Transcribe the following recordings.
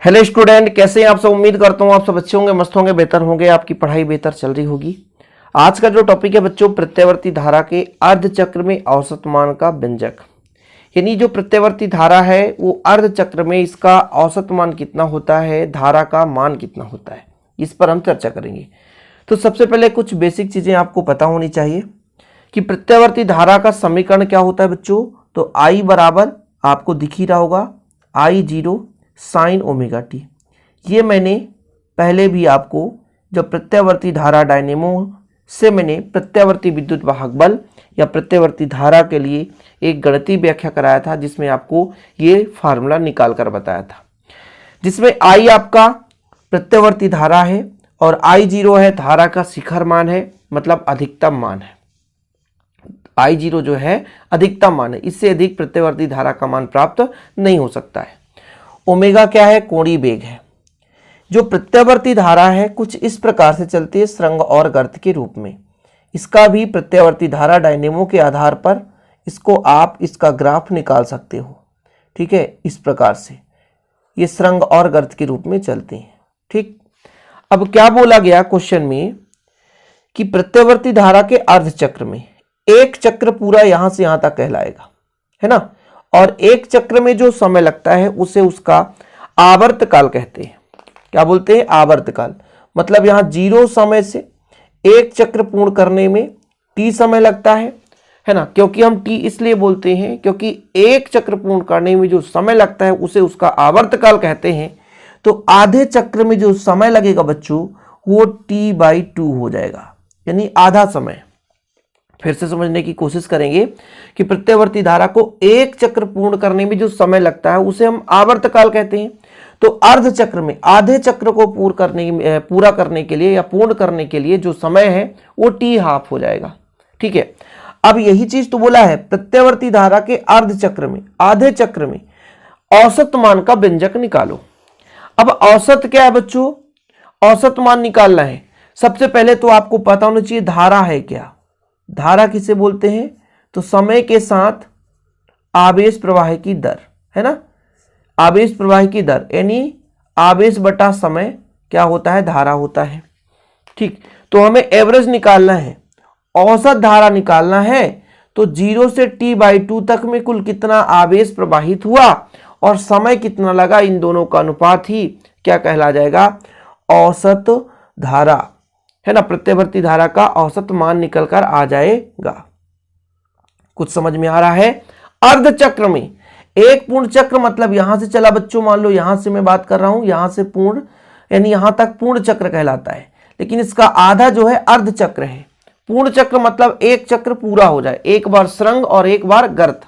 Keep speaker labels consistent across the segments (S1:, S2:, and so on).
S1: Hello student, कैसे हैं आप सब। उम्मीद करता हूं आप सब अच्छे होंगे, मस्त होंगे, बेहतर होंगे, आपकी पढ़ाई बेहतर चल रही होगी। आज का जो टॉपिक है बच्चों, प्रत्यावर्ती धारा के अर्ध चक्र में औसत मान का व्यंजक। यानी जो प्रत्यावर्ती धारा है वो अर्ध चक्र में इसका औसत मान कितना होता है, धारा का मान कितना होता है, इस पर हम चर्चा करेंगे। तो सबसे पहले कुछ बेसिक चीजें आपको पता होनी चाहिए कि प्रत्यावर्ती धारा का समीकरण क्या होता है बच्चों। तो आई बराबर आपको दिख ही रहा होगा I0 साइन ओमेगा टी। ये मैंने पहले भी आपको जब प्रत्यावर्ती धारा डायनेमो से मैंने प्रत्यावर्ती विद्युत वाहक बल या प्रत्यावर्ती धारा के लिए एक गणितीय व्याख्या कराया था, जिसमें आपको ये फार्मूला निकाल कर बताया था, जिसमें I आपका प्रत्यावर्ती धारा है और I0 है धारा का शिखर मान है, मतलब अधिकतम मान है। I0 जो है अधिकतम मान है, इससे अधिक प्रत्यावर्ती धारा का मान प्राप्त नहीं हो सकता है। ओमेगा क्या है, कोणीय वेग है। जो प्रत्यावर्ती धारा है कुछ इस प्रकार से चलती है सुरंग और गर्त के रूप में। इसका भी प्रत्यावर्ती धारा डायनेमो के आधार पर इसको आप इसका ग्राफ निकाल सकते हो। ठीक है, इस प्रकार से ये सुरंग और गर्त के रूप में चलती हैं। ठीक, अब क्या बोला गया क्वेश्चन में कि प्रत्यावर्ती धारा के अर्ध चक्र में एक चक्र पूरा यहां से यहां तक कहलाएगा, है ना, और एक चक्र में जो समय लगता है उसे उसका आवर्तकाल कहते हैं। क्या बोलते हैं, आवर्तकाल। मतलब यहां 0 समय से एक चक्र पूर्ण करने में t समय लगता है ना। क्योंकि हम t इसलिए बोलते हैं क्योंकि एक चक्र पूर्ण करने में जो समय लगता है उसे उसका आवर्तकाल कहते हैं। तो आधे चक्र में जो समय लगेगा बच्चों वो t/2 हो जाएगा, यानी आधा समय। फिर से समझने की कोशिश करेंगे कि प्रत्यावर्ती धारा को एक चक्र पूर्ण करने में जो समय लगता है उसे हम आवर्तकाल कहते हैं। तो अर्ध चक्र में आधे चक्र को पूरा करने के लिए या पूर्ण करने के लिए जो समय है वो t½ हो जाएगा। ठीक है, अब यही चीज तो बोला है, प्रत्यावर्ती धारा के अर्ध चक्र में आधे चक्र में औसत मान का व्यंजक निकालो। अब औसत क्या है बच्चों, औसत मान निकालना है। सबसे पहले तो आपको पता होना चाहिए धारा है क्या। धारा किसे बोलते हैं, तो समय के साथ आवेश प्रवाह की दर, है ना। आवेश प्रवाह की दर यानी आवेश बटा समय क्या होता है, धारा होता है। ठीक, तो हमें एवरेज निकालना है, औसत धारा निकालना है। तो 0 से t/2 तक में कुल कितना आवेश प्रवाहित हुआ और समय कितना लगा, इन दोनों का अनुपात ही क्या कहला जाएगा, औसत धारा, है ना। प्रत्यावर्ती धारा का औसत मान निकल कर आ जाएगा। कुछ समझ में आ रहा है। अर्ध चक्र में एक पूर्ण चक्र, मतलब यहां से चला बच्चों, मान लो यहां से मैं बात कर रहा हूं, यहां से पूर्ण यानी यहां तक पूर्ण चक्र कहलाता है। लेकिन इसका आधा जो है अर्ध चक्र है। पूर्ण चक्र मतलब एक चक्र पूरा हो जाए, एक बार सुरंग और एक बार गर्त,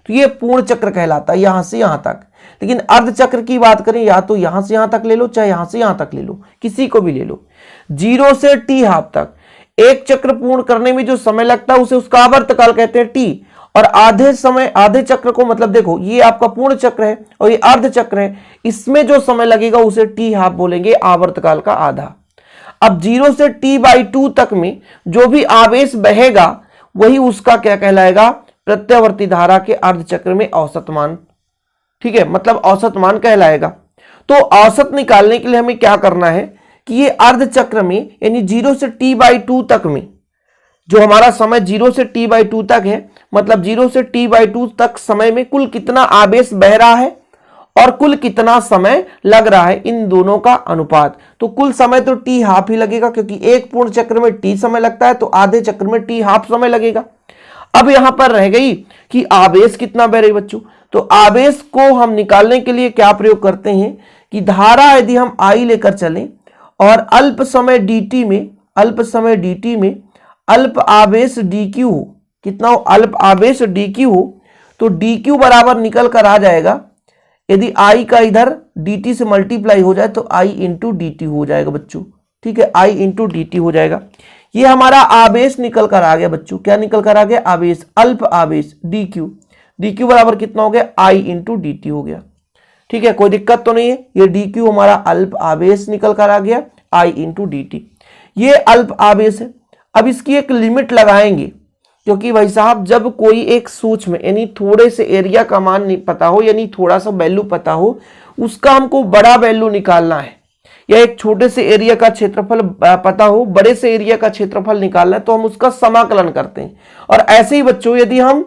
S1: तो ये पूर्ण चक्र कहलाता है यहां से यहां तक। लेकिन अर्ध चक्र की बात करें, या तो यहां से यहां तक ले लो, चाहे यहां से यहां तक ले लो, किसी को भी ले लो। 0 से t½ तक एक चक्र पूर्ण करने में जो समय लगता है उसे उसका आवर्तकाल कहते हैं t। और आधे चक्र को, मतलब देखो ये आपका पूर्ण चक्र है और ये अर्ध चक्र है, इसमें जो समय लगेगा उसे t½ बोलेंगे, आवर्तकाल का आधा। अब 0 से t/2 तक में जो भी आवेश बहेगा वही उसका क्या कहलाएगा, प्रत्यावर्ती धारा के अर्ध चक्र में औसत मान। ठीक है, मतलब औसत मान कहलाएगा। तो औसत निकालने के लिए हमें क्या करना है कि ये अर्ध चक्र में यानी 0 से t/2 तक में जो हमारा समय 0 से t/2 तक है, मतलब 0 से t/2 तक समय में कुल कितना आवेश बह रहा है और कुल कितना समय लग रहा है, इन दोनों का अनुपात। तो कुल समय तो t½ ही लगेगा, क्योंकि एक पूर्ण चक्र में t समय लगता है, तो आधे चक्र में t½ समय लगेगा। अब यहां पर रह गई कि आवेश कितना बह रही बच्चों। तो आवेश को हम निकालने के लिए क्या प्रयोग करते हैं कि धारा यदि हम I लेकर चलें और अल्प समय dt में अल्प आवेश dq हो, कितना हो, अल्प आवेश dq हो, तो dq बराबर निकल कर आ जाएगा, यदि I का इधर dt से मल्टीप्लाई हो जाए तो I इंटू dt हो जाएगा बच्चों। ठीक है, I इंटू dt हो जाएगा। ये हमारा आवेश निकल कर आ गया बच्चों। क्या निकल कर आ गया, आवेश, अल्प आवेश dq बराबर कितना हो गया, I इंटू dt हो गया। ठीक है, कोई दिक्कत तो नहीं है। ये dq हमारा अल्प आवेश निकल कर आ गया, I इंटू dt। ये अल्प आवेश है। अब इसकी एक लिमिट लगाएंगे क्योंकि भाई साहब जब कोई एक सूक्ष्म यानी थोड़े से एरिया का मान नहीं पता हो, यानी थोड़ा सा वैल्यू पता हो, उसका हमको बड़ा वैल्यू निकालना है, या एक छोटे से एरिया का क्षेत्रफल पता हो, बड़े से एरिया का क्षेत्रफल निकालना है, तो हम उसका समाकलन करते हैं। और ऐसे ही बच्चों यदि हम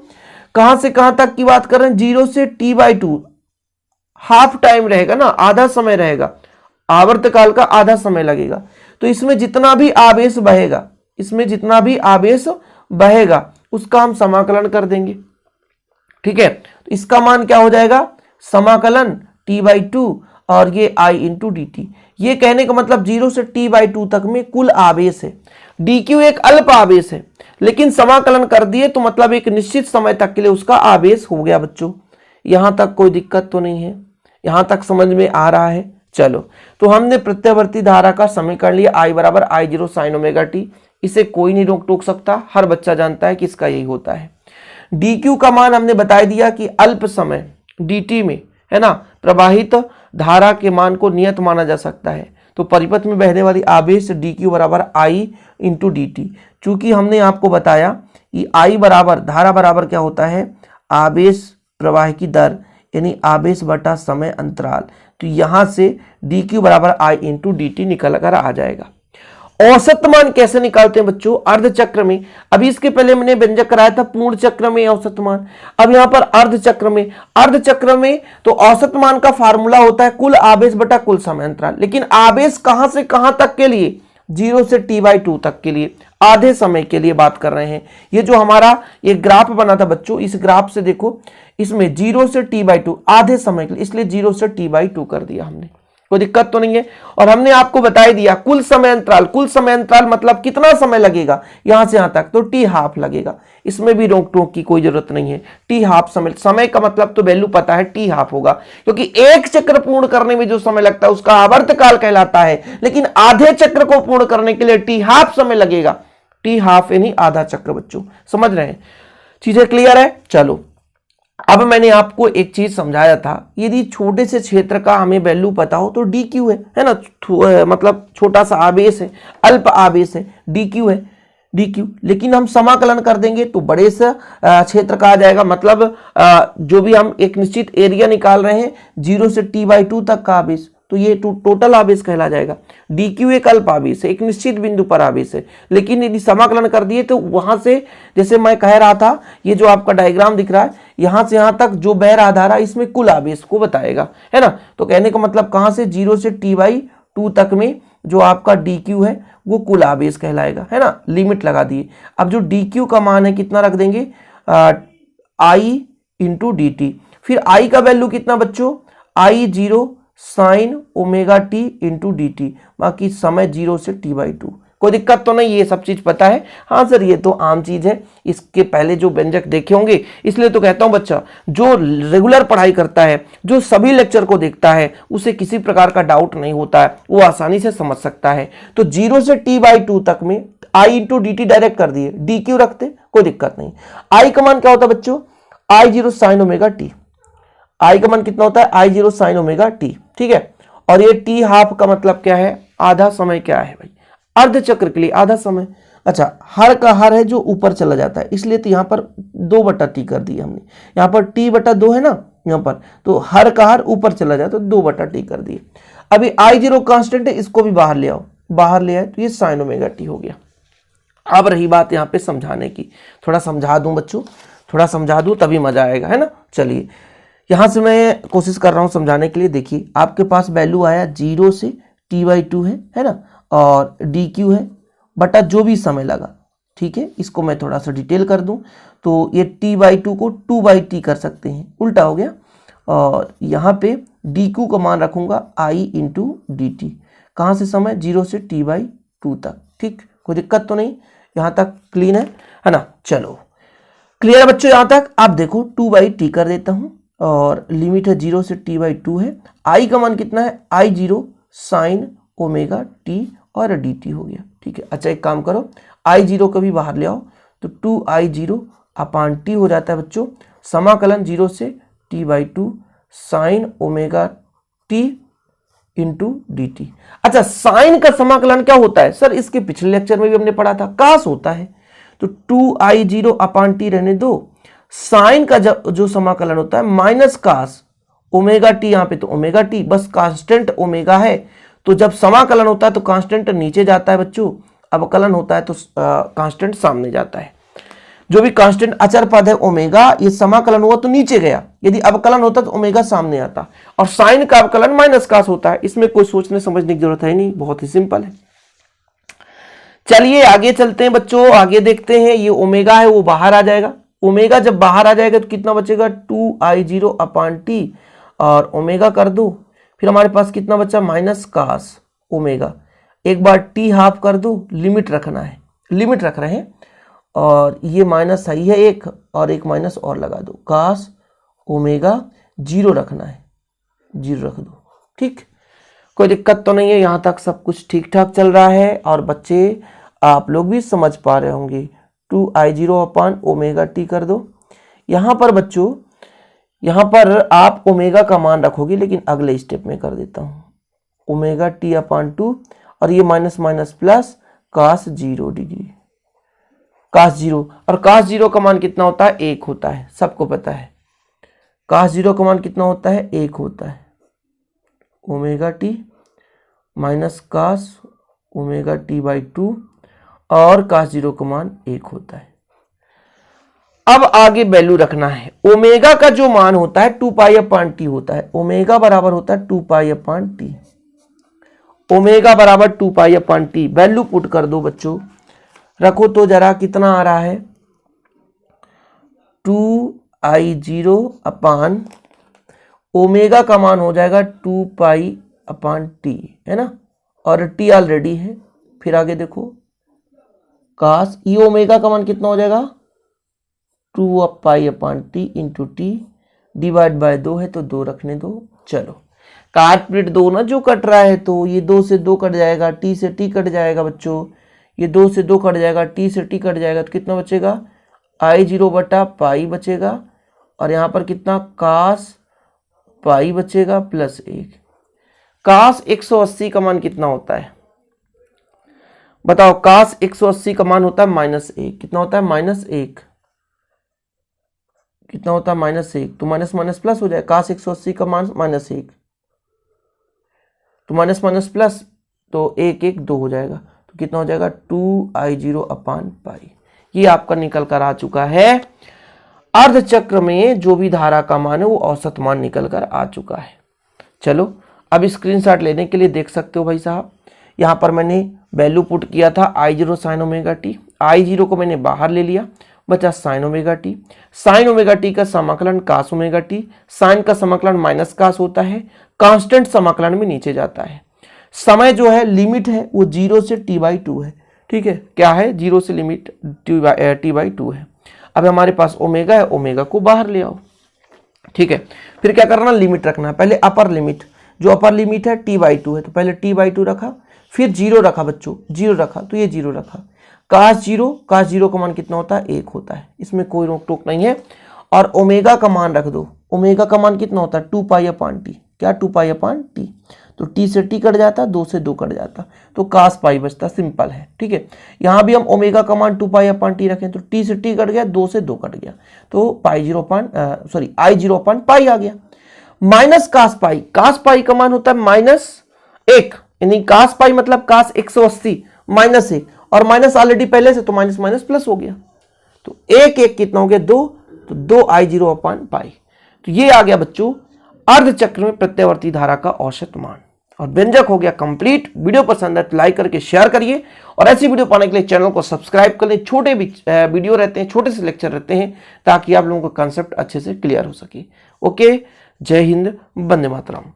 S1: कहां से कहां तक की बात कर रहे हैं, 0 से t/2 हाफ टाइम रहेगा ना, आधा समय रहेगा, आवर्तकाल का आधा समय लगेगा। तो इसमें जितना भी आवेश बहेगा, इसमें जितना भी आवेश बहेगा उसका हम समाकलन कर देंगे। ठीक है, तो इसका मान क्या हो जाएगा, समाकलन t/2 और ये I इंटू dt। ये कहने का मतलब 0 से t/2 तक में कुल आवेश है। dq एक अल्प आवेश है, लेकिन समाकलन कर दिए तो मतलब एक निश्चित समय तक के लिए उसका आवेश हो गया। बच्चों यहां तक कोई दिक्कत तो नहीं है, यहां तक समझ में आ रहा है। चलो, तो हमने प्रत्यावर्ती धारा का समीकरण लिया, I बराबर I0 sin ओमेगा t। इसे कोई नहीं रोक टोक सकता, हर बच्चा जानता है कि इसका यही होता है। dq का मान हमने बता दिया कि अल्प समय dt में है ना प्रवाहित धारा के मान को नियत माना जा सकता है। तो परिपथ में बहने वाली आवेश dq बराबर I इंटू dt। चूंकि हमने आपको बताया कि I बराबर धारा बराबर क्या होता है, आवेश प्रवाह की दर यानी आवेश बटा समय अंतराल। तो यहां से dq बराबर I इंटू dt निकल कर आ जाएगा। औसत मान कैसे निकालते हैं बच्चों, अर्ध चक्र में। अभी इसके पहले मैंने व्यंजक कराया था पूर्ण चक्र में औसत मान, अब यहां पर अर्ध चक्र में। अर्ध चक्र में तो औसत मान का फार्मूला होता है कुल आवेश बटा कुल समय अंतराल। लेकिन आवेश कहां से कहां तक के लिए, 0 से t/2 तक के लिए, आधे समय के लिए बात कर रहे हैं। ये जो हमारा ये ग्राफ बना था बच्चों, इस ग्राफ से देखो, इसमें 0 से t/2 आधे समय के लिए, इसलिए 0 से t/2 कर दिया हमने, कोई दिक्कत तो नहीं है। और हमने आपको बता दिया कुल समय अंतराल, कुल समय अंतराल मतलब कितना समय लगेगा यहां से यहां तक, तो t हाफ लगेगा। इसमें भी रोक टोक की कोई जरूरत नहीं है, t हाफ समय का मतलब तो वैल्यू पता है, t हाफ होगा, क्योंकि एक चक्र पूर्ण करने में जो समय लगता है उसका आवर्तकाल कहलाता है, लेकिन आधे चक्र को पूर्ण करने के लिए t हाफ समय लगेगा। t हाफ यानी आधा चक्र। बच्चों समझ रहे हैं, चीजें क्लियर है। चलो, अब मैंने आपको एक चीज समझाया था, यदि छोटे से क्षेत्र का हमें वैल्यू पता हो तो dq है ना, मतलब छोटा सा आवेश है, अल्प आवेश है, dq है dq। लेकिन हम समाकलन कर देंगे तो बड़े से क्षेत्र का आ जाएगा, मतलब जो भी हम एक निश्चित एरिया निकाल रहे हैं 0 से t/2 तक का आवेश, तो ये टोटल आवेश कहला जाएगा। dq एक अल्प आवेश है, एक निश्चित बिंदु पर आवेश है, लेकिन यदि समाकलन कर दिए तो वहां से, जैसे मैं कह रहा था, ये जो आपका डायग्राम दिख रहा है, यहां से यहां तक जो बह रहा धारा इसमें कुल आवेश को बताएगा, है ना। तो कहने का मतलब कहां से, 0 से t/2 तक में जो आपका dq है वो कुल आवेश कहलाएगा, है ना। लिमिट लगा दिए। अब जो dq का मान है कितना रख देंगे, I इंटू dt। फिर I का वैल्यू कितना बच्चों, I0 sine omega t into dt, बाकी समय 0 से t/2। कोई दिक्कत तो नहीं, ये सब चीज पता है। हाँ सर ये तो आम चीज है, इसके पहले जो व्यंजक देखे होंगे, इसलिए तो कहता हूं बच्चा जो रेगुलर पढ़ाई करता है, जो सभी लेक्चर को देखता है, उसे किसी प्रकार का डाउट नहीं होता है, वो आसानी से समझ सकता है। तो 0 से t/2 तक में I इंटू dt डायरेक्ट कर दिए, dq रखते, कोई दिक्कत नहीं। I का मान क्या होता है बच्चों, I0 sine omega t। I का मान कितना होता है, I0 साइन ओमेगा t, ठीक है। और ये t हाफ का मतलब क्या है, आधा समय क्या है भाई, अर्ध चक्र के लिए आधा समय। अच्छा, हर का हर है जो ऊपर चला जाता है, इसलिए तो यहाँ पर 2/t कर दिया हमने। यहाँ पर t/2 है ना यहाँ पर, तो हर का हर ऊपर चला जाए तो 2/t कर दिए। अभी I0 कांस्टेंट है, इसको भी बाहर ले आओ, बाहर ले आए तो ये साइन ओमेगा t हो गया। अब रही बात यहाँ पे समझाने की, थोड़ा समझा दूं बच्चों, थोड़ा समझा दूं तभी मजा आएगा, है ना। चलिए यहां से मैं कोशिश कर रहा हूं समझाने के लिए। देखिए आपके पास वैल्यू आया 0 से t/2 है ना, और dq है बटा जो भी समय लगा, ठीक है। इसको मैं थोड़ा सा डिटेल कर दूं तो ये t/2 को 2/t कर सकते हैं, उल्टा हो गया। और यहाँ पे dq का मान रखूंगा I इंटू dt, कहाँ से समय, 0 से t/2 तक, ठीक। कोई दिक्कत तो नहीं, यहाँ तक क्लीन है ना। चलो क्लियर है बच्चों यहाँ तक। आप देखो 2/t कर देता हूँ और लिमिट है 0 से t/2 है। I का मान कितना है, I0 साइन ओमेगा t और dt हो गया, ठीक है। अच्छा एक काम करो, I0 को भी बाहर ले आओ तो 2I0 अपान t हो जाता है बच्चों, समाकलन 0 से t/2 sine omega t into dt। अच्छा साइन का समाकलन क्या होता है सर, इसके पिछले लेक्चर में भी हमने पढ़ा था, कास होता है। तो 2i0 अपान टी रहने दो। साइन का जो समाकलन होता है माइनस कास ओमेगा टी, यहां पे तो ओमेगा टी, बस कांस्टेंट ओमेगा है, तो जब समाकलन होता है तो कांस्टेंट नीचे जाता है बच्चों, अवकलन होता है तो कांस्टेंट सामने जाता है। जो भी कांस्टेंट अचर पद है ओमेगा, ये समाकलन हुआ तो नीचे गया, यदि अवकलन होता तो ओमेगा सामने आता, और साइन का अवकलन माइनस कास होता है। इसमें कोई सोचने समझने की जरूरत है नहीं, बहुत ही सिंपल है। चलिए आगे चलते हैं बच्चों, आगे देखते हैं। ये ओमेगा है वो बाहर आ जाएगा, ओमेगा जब बाहर आ जाएगा तो कितना बचेगा 2i0 अपान टी, और ओमेगा कर दो, फिर हमारे पास कितना बचा माइनस कास ओमेगा, एक बार टी हाफ कर दो, लिमिट रखना है, लिमिट रख रहे हैं, और ये माइनस सही है एक, और एक माइनस और लगा दो, कास ओमेगा 0 रखना है, 0 रख दो। ठीक, कोई दिक्कत तो नहीं है, यहां तक सब कुछ ठीक ठाक चल रहा है, और बच्चे आप लोग भी समझ पा रहे होंगे। 2i0 अपान ओमेगा टी कर दो। यहां पर बच्चों, यहां पर आप ओमेगा का मान रखोगे, लेकिन अगले स्टेप में कर देता हूं, ओमेगा टी अपान 2, और ये minus minus plus cos 0 degree, cos 0, और कास 0 का मान कितना होता है 1 होता है, सबको पता है। कास 0 का मान कितना होता है 1 होता है। Omega t minus cos omega t by 2, और कास 0 का मान 1 होता है। अब आगे वैल्यू रखना है। ओमेगा का जो मान होता है 2 पाई अपान टी होता है, ओमेगा बराबर होता है 2 पाई अपान टी, ओमेगा बराबर 2 pi upon T. Value put कर दो बच्चों, रखो तो जरा कितना आ रहा है 2i0 अपान ओमेगा का मान हो जाएगा 2 पाई अपान टी, है ना, और टी ऑलरेडी है। फिर आगे देखो कास, ये ओमेगा का मान कितना हो जाएगा 2 pi upon T into T, divide by 2 है तो 2 रखने दो। चलो कार्पोरेट 2 ना जो कट रहा है, तो ये 2 से 2 कट जाएगा, टी से टी कट जाएगा बच्चों, ये 2 से 2 कट जाएगा, टी से टी कट जाएगा, तो कितना बचेगा i0 बटा पाई बचेगा, और यहां पर कितना कास पाई बचेगा प्लस 1। कास 180 का मान कितना होता है बताओ, कास 180 का मान होता है -1, कितना होता है -1, कितना होता है -1, तो माइनस माइनस प्लस हो जाए, कास 180 का मान -1, तो माइनस माइनस प्लस, तो 1 1 2 हो जाएगा, तो कितना हो जाएगा 2i0 अपान पाई। ये आपका निकल कर आ चुका है। अर्ध चक्र में जो भी धारा का मान है वो औसत मान निकल कर आ चुका है। चलो अब स्क्रीनशॉट लेने के लिए देख सकते हो भाई साहब, यहाँ पर मैंने वैल्यू पुट किया था i0 sine omega T, i0 को मैंने बाहर ले लिया, बचा sine omega T. Sine omega T का समाकलन कास ओमेगा टी, साइन का समाकलन माइनस कास होता है, कांस्टेंट समाकलन में नीचे जाता है। समय जो है लिमिट है वो 0 से t/2 है, ठीक है, क्या है 0 से लिमिट t/2 है। अब हमारे पास ओमेगा है, ओमेगा को बाहर ले आओ, ठीक है। फिर क्या करना, लिमिट रखना है, पहले अपर लिमिट, जो अपर लिमिट है t/2 है, तो पहले t/2 रखा, फिर 0 रखा बच्चों, 0 रखा तो ये 0 रखा, कास 0 का मान कितना होता है 1 होता है, इसमें कोई रोक टोक नहीं है। और ओमेगा का मान रख दो, ओमेगा का मान कितना होता है 2 पाई अपान टी, क्या 2 पाई अपान टी, तो टी से टी कट जाता, 2 से 2 कट जाता, तो कास पाई बचता, सिंपल है, ठीक है। यहाँ भी हम ओमेगा का मान 2 पाई अपान टी रखें, तो टी से टी कट गया, 2 से 2 कट गया, तो i0 अपान पाई आ गया। माइनस कास पाई का मान होता है -1, यानी कास पाई मतलब कास 180 -1, और माइनस ऑलरेडी पहले से, तो माइनस माइनस प्लस हो गया, तो 1 1 कितना हो गया 2, तो 2i0 अपान पाई। तो ये आ गया बच्चों अर्ध चक्र में प्रत्यावर्ती धारा का औसत मान, और व्यंजक हो गया कंप्लीट। वीडियो पसंद है तो लाइक करके शेयर करिए, और ऐसी वीडियो पाने के लिए चैनल को सब्सक्राइब कर लें। छोटे वीडियो रहते हैं, छोटे से लेक्चर रहते हैं, ताकि आप लोगों का कंसेप्ट अच्छे से क्लियर हो सके। ओके, जय हिंद, वंदे मातरम।